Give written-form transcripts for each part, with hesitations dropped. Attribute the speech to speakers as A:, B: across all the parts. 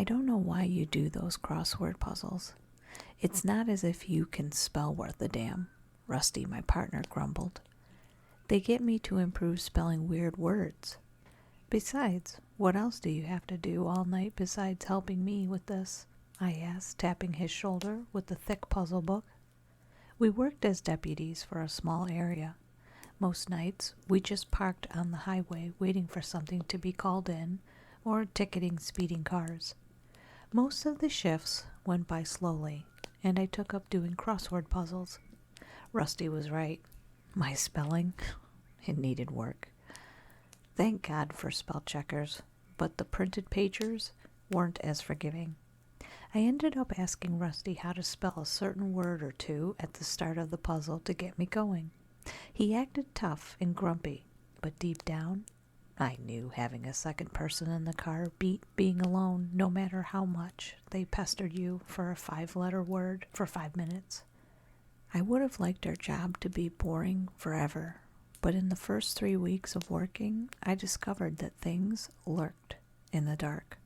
A: I don't know why you do those crossword puzzles. It's not as if you can spell worth a damn, Rusty, my partner, grumbled. They get me to improve spelling weird words. Besides, what else do you have to do all night besides helping me with this? I asked, tapping his shoulder with the thick puzzle book. We worked as deputies for a small area. Most nights, we just parked on the highway waiting for something to be called in or ticketing speeding cars. Most of the shifts went by slowly, and I took up doing crossword puzzles. Rusty was right. My spelling, it needed work. Thank God for spell checkers, but the printed pagers weren't as forgiving. I ended up asking Rusty how to spell a certain word or two at the start of the puzzle to get me going. He acted tough and grumpy, but deep down, I knew having a second person in the car beat being alone no matter how much they pestered you for a 5-letter word for 5 minutes. I would have liked our job to be boring forever, but in the first 3 weeks of working, I discovered that things lurked in the dark.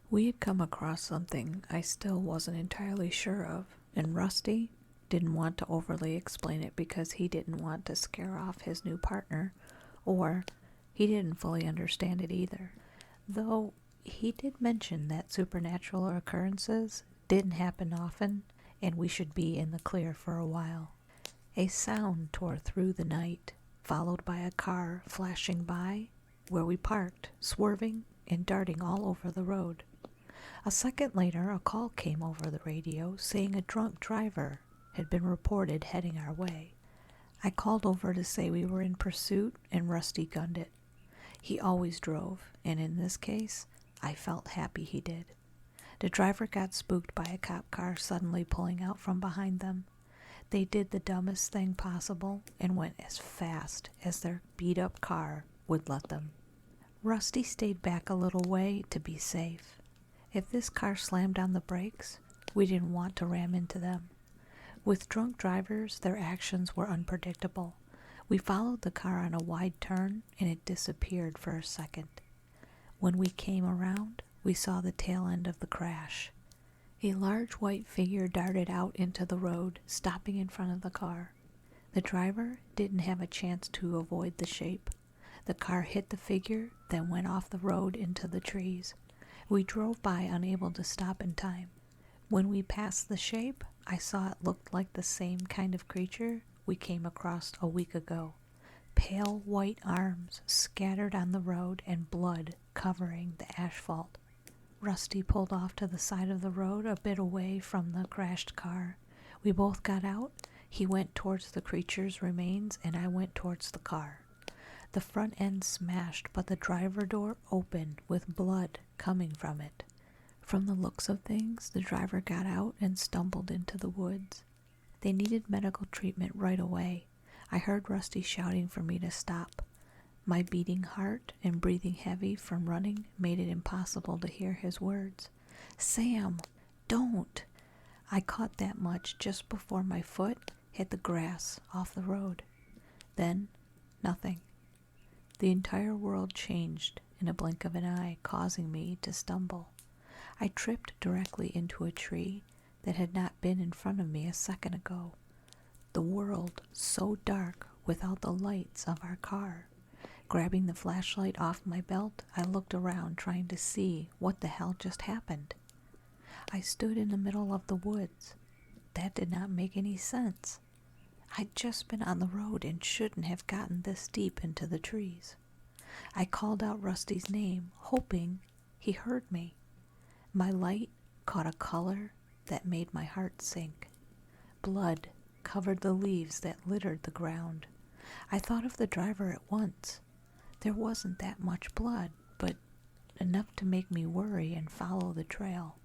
A: We had come across something I still wasn't entirely sure of, and Rusty didn't want to overly explain it because he didn't want to scare off his new partner, or he didn't fully understand it either, though he did mention that supernatural occurrences didn't happen often and we should be in the clear for a while. A sound tore through the night, followed by a car flashing by where we parked, swerving and darting all over the road. A second later, a call came over the radio saying a drunk driver had been reported heading our way. I called over to say we were in pursuit, and Rusty gunned it. He always drove, and in this case, I felt happy he did. The driver got spooked by a cop car suddenly pulling out from behind them. They did the dumbest thing possible and went as fast as their beat-up car would let them. Rusty stayed back a little way to be safe. If this car slammed on the brakes, we didn't want to ram into them. With drunk drivers, their actions were unpredictable. We followed the car on a wide turn, and it disappeared for a second. When we came around, we saw the tail end of the crash. A large white figure darted out into the road, stopping in front of the car. The driver didn't have a chance to avoid the shape. The car hit the figure, then went off the road into the trees. We drove by, unable to stop in time. When we passed the shape, I saw it looked like the same kind of creature we came across a week ago. Pale white arms scattered on the road and blood covering the asphalt. Rusty pulled off to the side of the road a bit away from the crashed car. We both got out. He went towards the creature's remains and I went towards the car. The front end smashed, but the driver door opened with blood coming from it. From the looks of things, the driver got out and stumbled into the woods. They needed medical treatment right away. I heard Rusty shouting for me to stop. My beating heart and breathing heavy from running made it impossible to hear his words. "Sam, don't!" I caught that much just before my foot hit the grass off the road. Then, nothing. The entire world changed in a blink of an eye, causing me to stumble. I tripped directly into a tree that had not been in front of me a second ago. The world so dark without the lights of our car. Grabbing the flashlight off my belt, I looked around trying to see what the hell just happened. I stood in the middle of the woods. That did not make any sense. I'd just been on the road and shouldn't have gotten this deep into the trees. I called out Rusty's name, hoping he heard me. My light caught a color that made my heart sink. Blood covered the leaves that littered the ground. I thought of the driver at once. There wasn't that much blood, but enough to make me worry and follow the trail.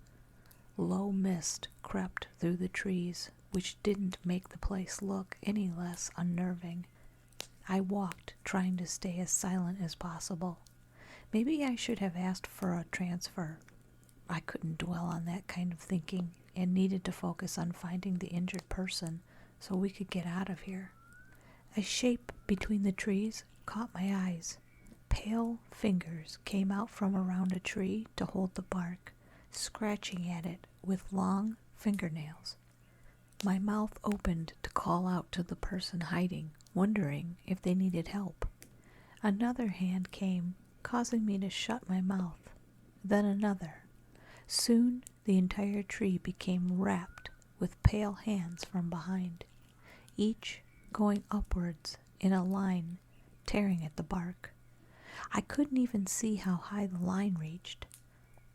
A: Low mist crept through the trees, which didn't make the place look any less unnerving. I walked, trying to stay as silent as possible. Maybe I should have asked for a transfer. I couldn't dwell on that kind of thinking and needed to focus on finding the injured person so we could get out of here. A shape between the trees caught my eyes. Pale fingers came out from around a tree to hold the bark, scratching at it with long fingernails. My mouth opened to call out to the person hiding, wondering if they needed help. Another hand came, causing me to shut my mouth. Then another. Soon the entire tree became wrapped with pale hands from behind, each going upwards in a line, tearing at the bark. I couldn't even see how high the line reached.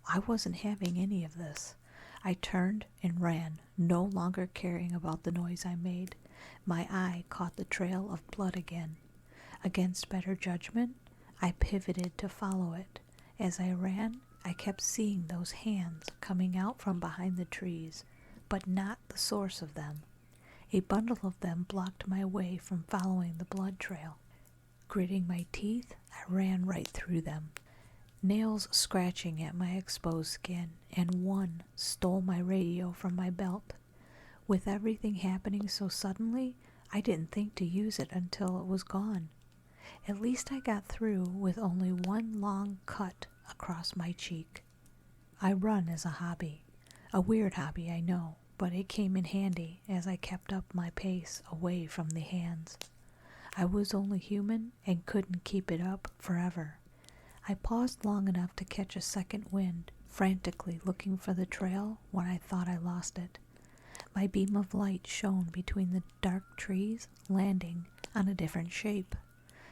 A: I wasn't having any of this. I turned and ran, no longer caring about the noise I made. My eye caught the trail of blood again. Against better judgment, I pivoted to follow it. As I ran, I kept seeing those hands coming out from behind the trees, but not the source of them. A bundle of them blocked my way from following the blood trail. Gritting my teeth, I ran right through them, nails scratching at my exposed skin, and one stole my radio from my belt. With everything happening so suddenly, I didn't think to use it until it was gone. At least I got through with only one long cut across my cheek. I run as a hobby. A weird hobby, I know, but it came in handy as I kept up my pace away from the hands. I was only human and couldn't keep it up forever. I paused long enough to catch a second wind, frantically looking for the trail when I thought I lost it. My beam of light shone between the dark trees, landing on a different shape.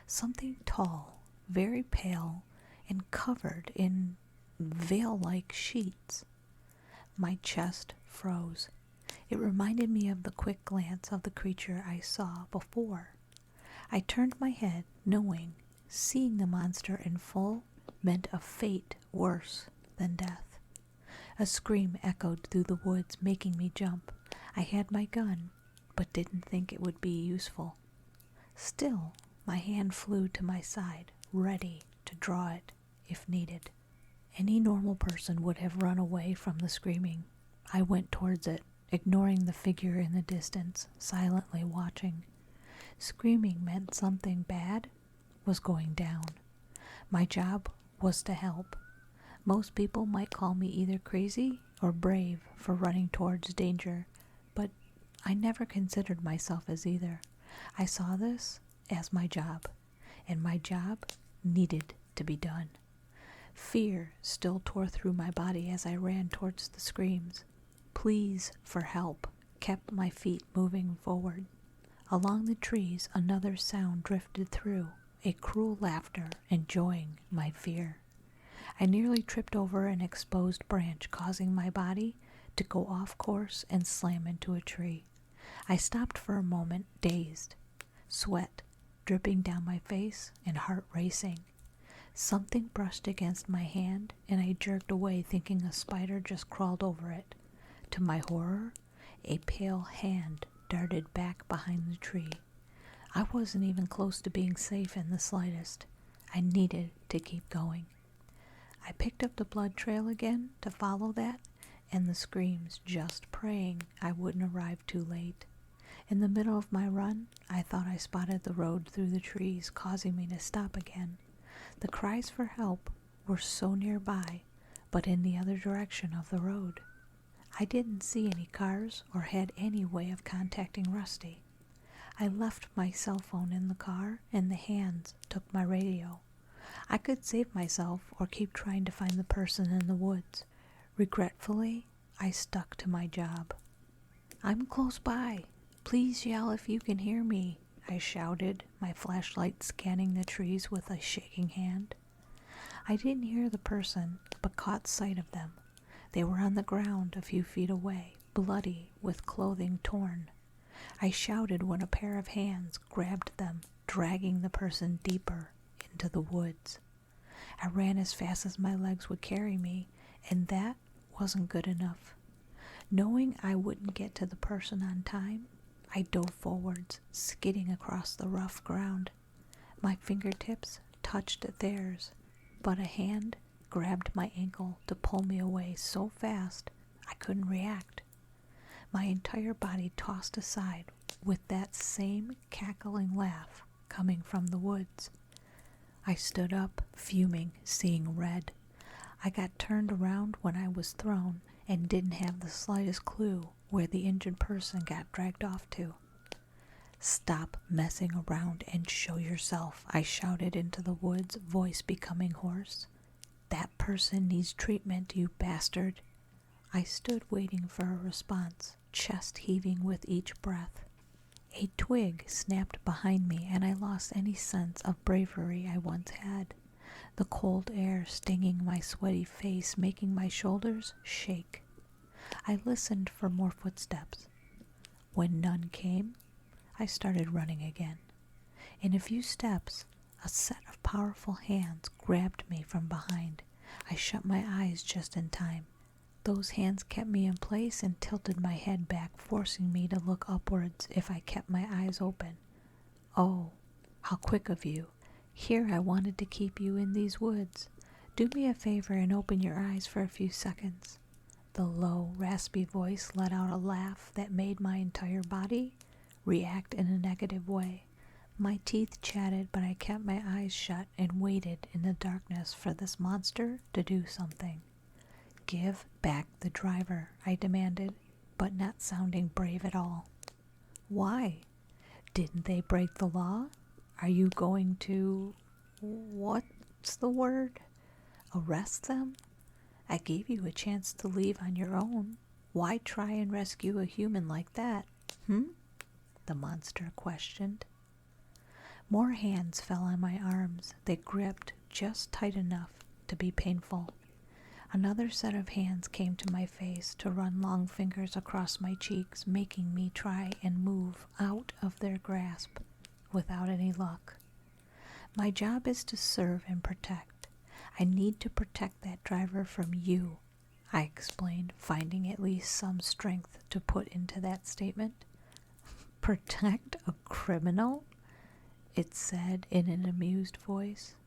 A: Something tall, very pale, and covered in veil-like sheets. My chest froze. It reminded me of the quick glance of the creature I saw before. I turned my head, knowing seeing the monster in full meant a fate worse than death. A scream echoed through the woods, making me jump. I had my gun, but didn't think it would be useful. Still, my hand flew to my side, ready to draw it if needed. Any normal person would have run away from the screaming. I went towards it, ignoring the figure in the distance, silently watching. Screaming meant something bad was going down. My job was to help. Most people might call me either crazy or brave for running towards danger, but I never considered myself as either. I saw this as my job, and my job needed to be done. Fear still tore through my body as I ran towards the screams. Pleas for help kept my feet moving forward. Along the trees, another sound drifted through, a cruel laughter enjoying my fear. I nearly tripped over an exposed branch, causing my body to go off course and slam into a tree. I stopped for a moment, dazed, sweat dripping down my face and heart racing. Something brushed against my hand, and I jerked away, thinking a spider just crawled over it. To my horror, a pale hand darted back behind the tree. I wasn't even close to being safe in the slightest. I needed to keep going. I picked up the blood trail again to follow that, and the screams, just praying I wouldn't arrive too late. In the middle of my run, I thought I spotted the road through the trees, causing me to stop again. The cries for help were so nearby, but in the other direction of the road. I didn't see any cars or had any way of contacting Rusty. I left my cell phone in the car, and the hands took my radio. I could save myself or keep trying to find the person in the woods. Regretfully, I stuck to my job. "I'm close by. Please yell if you can hear me," I shouted, my flashlight scanning the trees with a shaking hand. I didn't hear the person, but caught sight of them. They were on the ground a few feet away, bloody, with clothing torn. I shouted when a pair of hands grabbed them, dragging the person deeper into the woods. I ran as fast as my legs would carry me, and that wasn't good enough. Knowing I wouldn't get to the person on time, I dove forwards, skidding across the rough ground. My fingertips touched theirs, but a hand grabbed my ankle to pull me away so fast I couldn't react. My entire body tossed aside with that same cackling laugh coming from the woods. I stood up, fuming, seeing red. I got turned around when I was thrown and didn't have the slightest clue where the injured person got dragged off to. "Stop messing around and show yourself," I shouted into the woods, voice becoming hoarse. "That person needs treatment, you bastard." I stood waiting for a response, chest heaving with each breath. A twig snapped behind me, and I lost any sense of bravery I once had, the cold air stinging my sweaty face, making my shoulders shake. I listened for more footsteps. When none came, I started running again. In a few steps, a set of powerful hands grabbed me from behind. I shut my eyes just in time. Those hands kept me in place and tilted my head back, forcing me to look upwards if I kept my eyes open. "Oh, how quick of you. Here I wanted to keep you in these woods. Do me a favor and open your eyes for a few seconds." The low, raspy voice let out a laugh that made my entire body react in a negative way. My teeth chatted, but I kept my eyes shut and waited in the darkness for this monster to do something. "Give back the driver," I demanded, but not sounding brave at all. "Why? Didn't they break the law? Are you going to, what's the word? Arrest them? I gave you a chance to leave on your own. Why try and rescue a human like that, the monster questioned. More hands fell on my arms. They gripped just tight enough to be painful. Another set of hands came to my face to run long fingers across my cheeks, making me try and move out of their grasp without any luck. "My job is to serve and protect. I need to protect that driver from you," I explained, finding at least some strength to put into that statement. "Protect a criminal?" it said in an amused voice.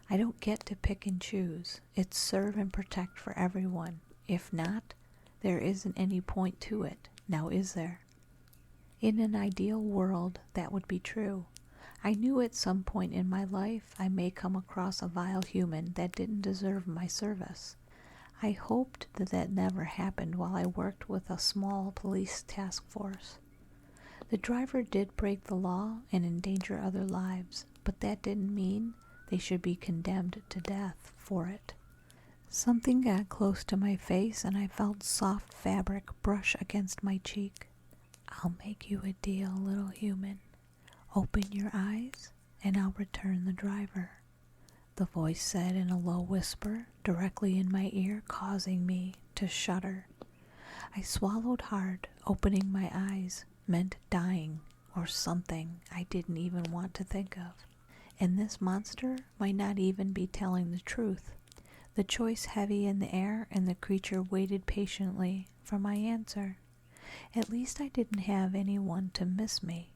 A: "I don't get to pick and choose. It's serve and protect for everyone. If not, there isn't any point to it. Now is there?" In an ideal world, that would be true. I knew at some point in my life I may come across a vile human that didn't deserve my service. I hoped that that never happened while I worked with a small police task force. The driver did break the law and endanger other lives, but that didn't mean they should be condemned to death for it. Something got close to my face and I felt soft fabric brush against my cheek. "I'll make you a deal, little human. Open your eyes and I'll return the driver," the voice said in a low whisper directly in my ear, causing me to shudder. I swallowed hard. Opening my eyes meant dying or something I didn't even want to think of. And this monster might not even be telling the truth. The choice heavy in the air, and the creature waited patiently for my answer. At least I didn't have anyone to miss me.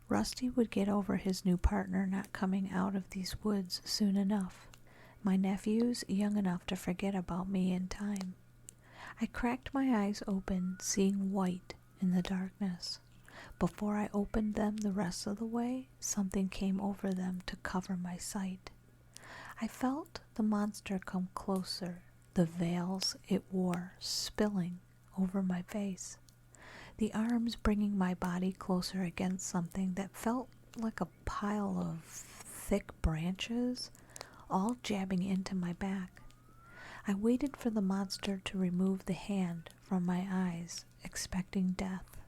A: Rusty would get over his new partner not coming out of these woods soon enough. My nephew's young enough to forget about me in time. I cracked my eyes open, seeing white in the darkness. Before I opened them the rest of the way, something came over them to cover my sight. I felt the monster come closer, the veils it wore spilling over my face, the arms bringing my body closer against something that felt like a pile of thick branches, all jabbing into my back. I waited for the monster to remove the hand from my eyes, expecting death.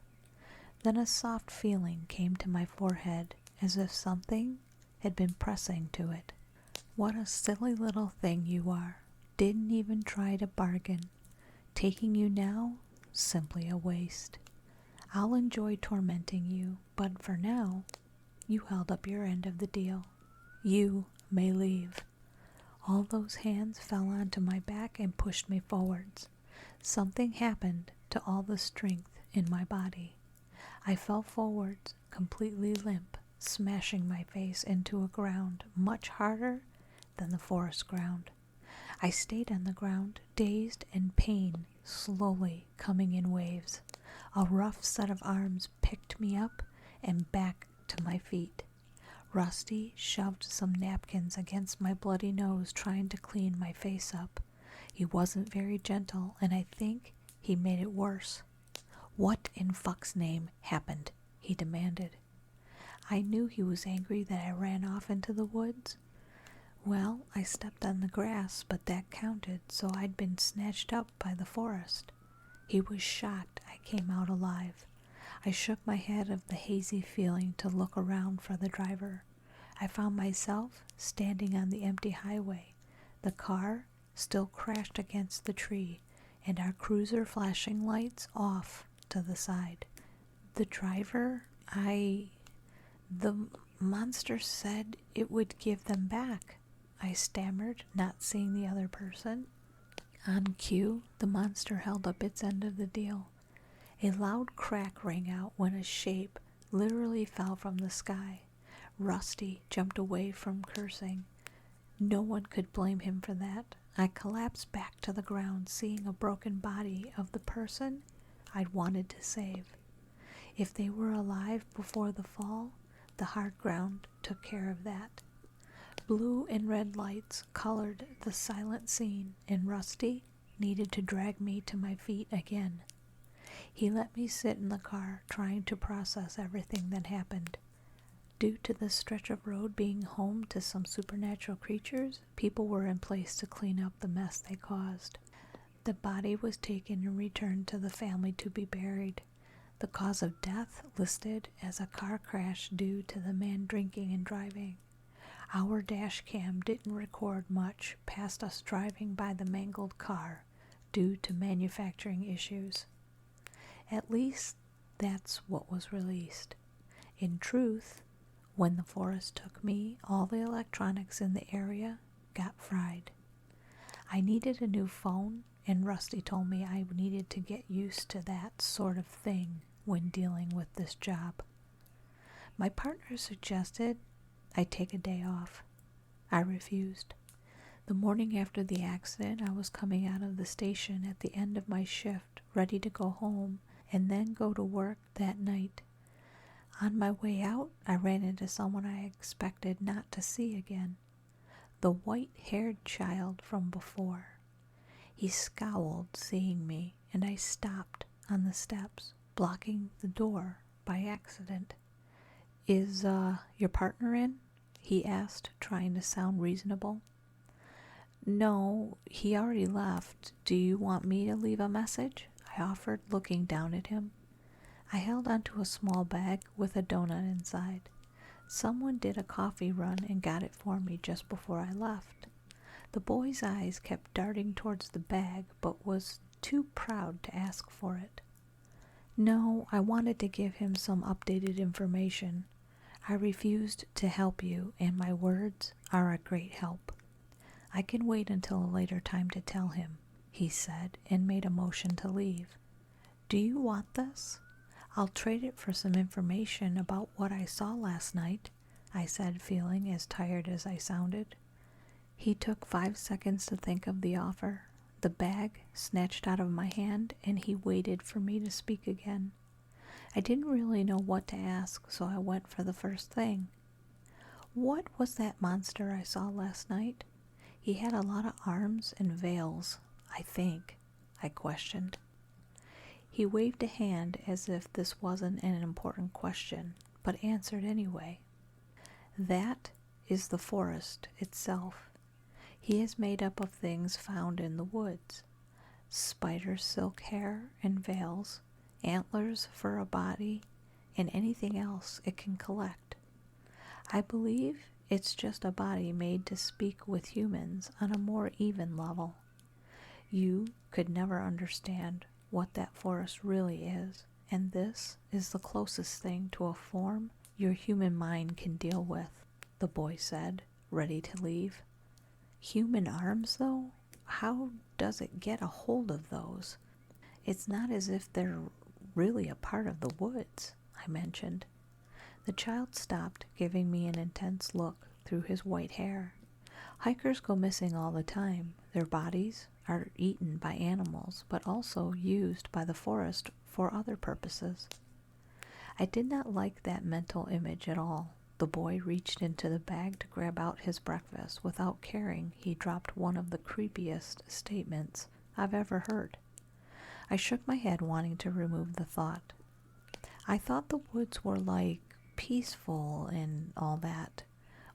A: Then a soft feeling came to my forehead, as if something had been pressing to it. "What a silly little thing you are. Didn't even try to bargain. Taking you now, simply a waste. I'll enjoy tormenting you, but for now, you held up your end of the deal. You may leave." All those hands fell onto my back and pushed me forwards. Something happened to all the strength in my body. I fell forwards, completely limp, smashing my face into a ground much harder than the forest ground. I stayed on the ground, dazed, and pain slowly coming in waves. A rough set of arms picked me up and back to my feet. Rusty shoved some napkins against my bloody nose, trying to clean my face up. He wasn't very gentle, and I think he made it worse. What in fuck's name happened? He demanded. I knew he was angry that I ran off into the woods. Well, I stepped on the grass, but that counted, so I'd been snatched up by the forest. He was shocked I came out alive. I shook my head of the hazy feeling to look around for the driver. I found myself standing on the empty highway, the car still crashed against the tree, and our cruiser flashing lights off to the side. The driver, the monster said it would give them back, I stammered, not seeing the other person. On cue, the monster held up its end of the deal. A loud crack rang out when a shape literally fell from the sky. Rusty jumped away from cursing. No one could blame him for that. I collapsed back to the ground, seeing a broken body of the person I'd wanted to save. If they were alive before the fall, the hard ground took care of that. Blue and red lights colored the silent scene, and Rusty needed to drag me to my feet again. He let me sit in the car, trying to process everything that happened. Due to the stretch of road being home to some supernatural creatures, people were in place to clean up the mess they caused. The body was taken and returned to the family to be buried. The cause of death listed as a car crash due to the man drinking and driving. Our dash cam didn't record much past us driving by the mangled car due to manufacturing issues. At least that's what was released. In truth, when the forest took me, all the electronics in the area got fried. I needed a new phone, and Rusty told me I needed to get used to that sort of thing when dealing with this job. My partner suggested I take a day off. I refused. The morning after the accident, I was coming out of the station at the end of my shift, ready to go home and then go to work that night. On my way out, I ran into someone I expected not to see again. The white-haired child from before. He scowled, seeing me, and I stopped on the steps, blocking the door by accident. Is, your partner in? He asked, trying to sound reasonable. No, he already left. Do you want me to leave a message? I offered, looking down at him. I held onto a small bag with a donut inside. Someone did a coffee run and got it for me just before I left. The boy's eyes kept darting towards the bag, but was too proud to ask for it. No, I wanted to give him some updated information. I refused to help you, and my words are a great help. I can wait until a later time to tell him, he said, and made a motion to leave. Do you want this? I'll trade it for some information about what I saw last night, I said, feeling as tired as I sounded. He took 5 seconds to think of the offer. The bag snatched out of my hand, and he waited for me to speak again. I didn't really know what to ask, so I went for the first thing. What was that monster I saw last night? He had a lot of arms and veils, I think, I questioned. He waved a hand as if this wasn't an important question, but answered anyway. That is the forest itself. He is made up of things found in the woods. Spider silk hair and veils, antlers for a body, and anything else it can collect. I believe it's just a body made to speak with humans on a more even level. You could never understand what that forest really is, and this is the closest thing to a form your human mind can deal with, the boy said, ready to leave. Human arms, though? How does it get a hold of those? It's not as if they're really a part of the woods, I mentioned. The child stopped, giving me an intense look through his white hair. Hikers go missing all the time. Their bodies are eaten by animals, but also used by the forest for other purposes. I did not like that mental image at all. The boy reached into the bag to grab out his breakfast. Without caring, he dropped one of the creepiest statements I've ever heard. I shook my head, wanting to remove the thought. I thought the woods were like peaceful and all that.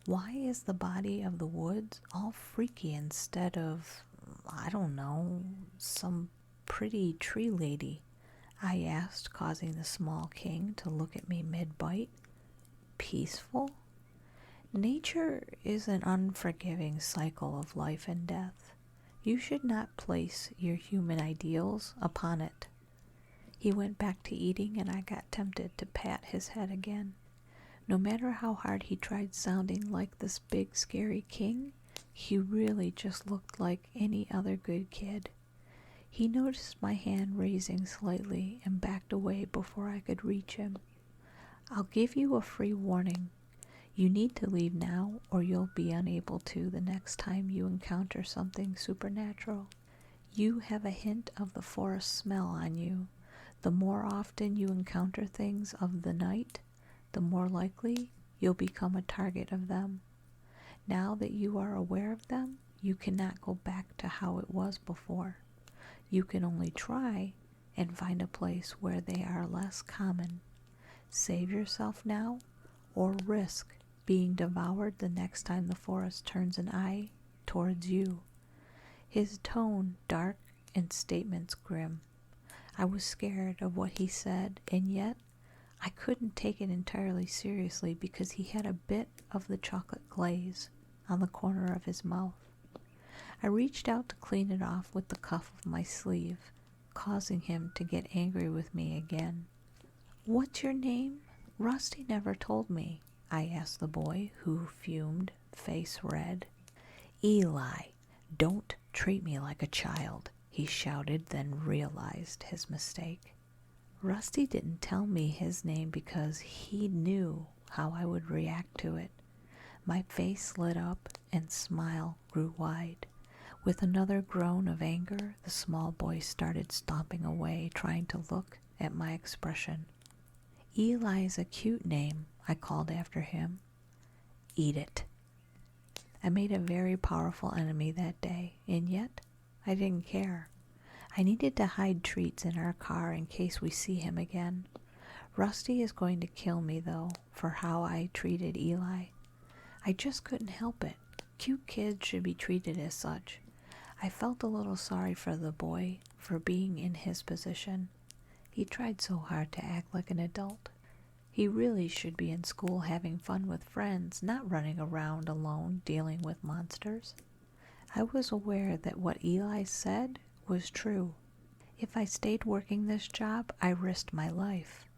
A: Why is the body of the woods all freaky instead of, I don't know, some pretty tree lady? I asked, causing the small king to look at me mid-bite. Peaceful? Nature is an unforgiving cycle of life and death. You should not place your human ideals upon it. He went back to eating, and I got tempted to pat his head again. No matter how hard he tried sounding like this big scary king, he really just looked like any other good kid. He noticed my hand raising slightly and backed away before I could reach him. I'll give you a free warning. You need to leave now, or you'll be unable to the next time you encounter something supernatural. You have a hint of the forest smell on you. The more often you encounter things of the night, the more likely you'll become a target of them. Now that you are aware of them, you cannot go back to how it was before. You can only try and find a place where they are less common. Save yourself now, or risk being devoured the next time the forest turns an eye towards you. His tone dark and statements grim. I was scared of what he said, and yet I couldn't take it entirely seriously because he had a bit of the chocolate glaze on the corner of his mouth. I reached out to clean it off with the cuff of my sleeve, causing him to get angry with me again. "What's your name? Rusty never told me," I asked the boy, who fumed, face red. "Eli, don't treat me like a child," he shouted, then realized his mistake. Rusty didn't tell me his name because he knew how I would react to it. My face lit up and smile grew wide. With another groan of anger, the small boy started stomping away, trying to look at my expression. "Eli is a cute name," I called after him. "Eat it." I made a very powerful enemy that day, and yet I didn't care. I needed to hide treats in our car in case we see him again. Rusty is going to kill me, though, for how I treated Eli. I just couldn't help it. Cute kids should be treated as such. I felt a little sorry for the boy for being in his position. He tried so hard to act like an adult. He really should be in school having fun with friends, not running around alone dealing with monsters. I was aware that what Eli said was true. If I stayed working this job, I risked my life.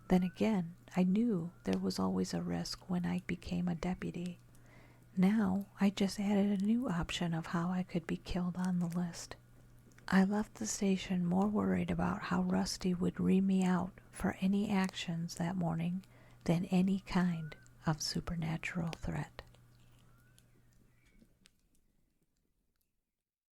A: Then again, I knew there was always a risk when I became a deputy. Now, I just added a new option of how I could be killed on the list. I left the station more worried about how Rusty would ream me out for any actions that morning than any kind of supernatural threat.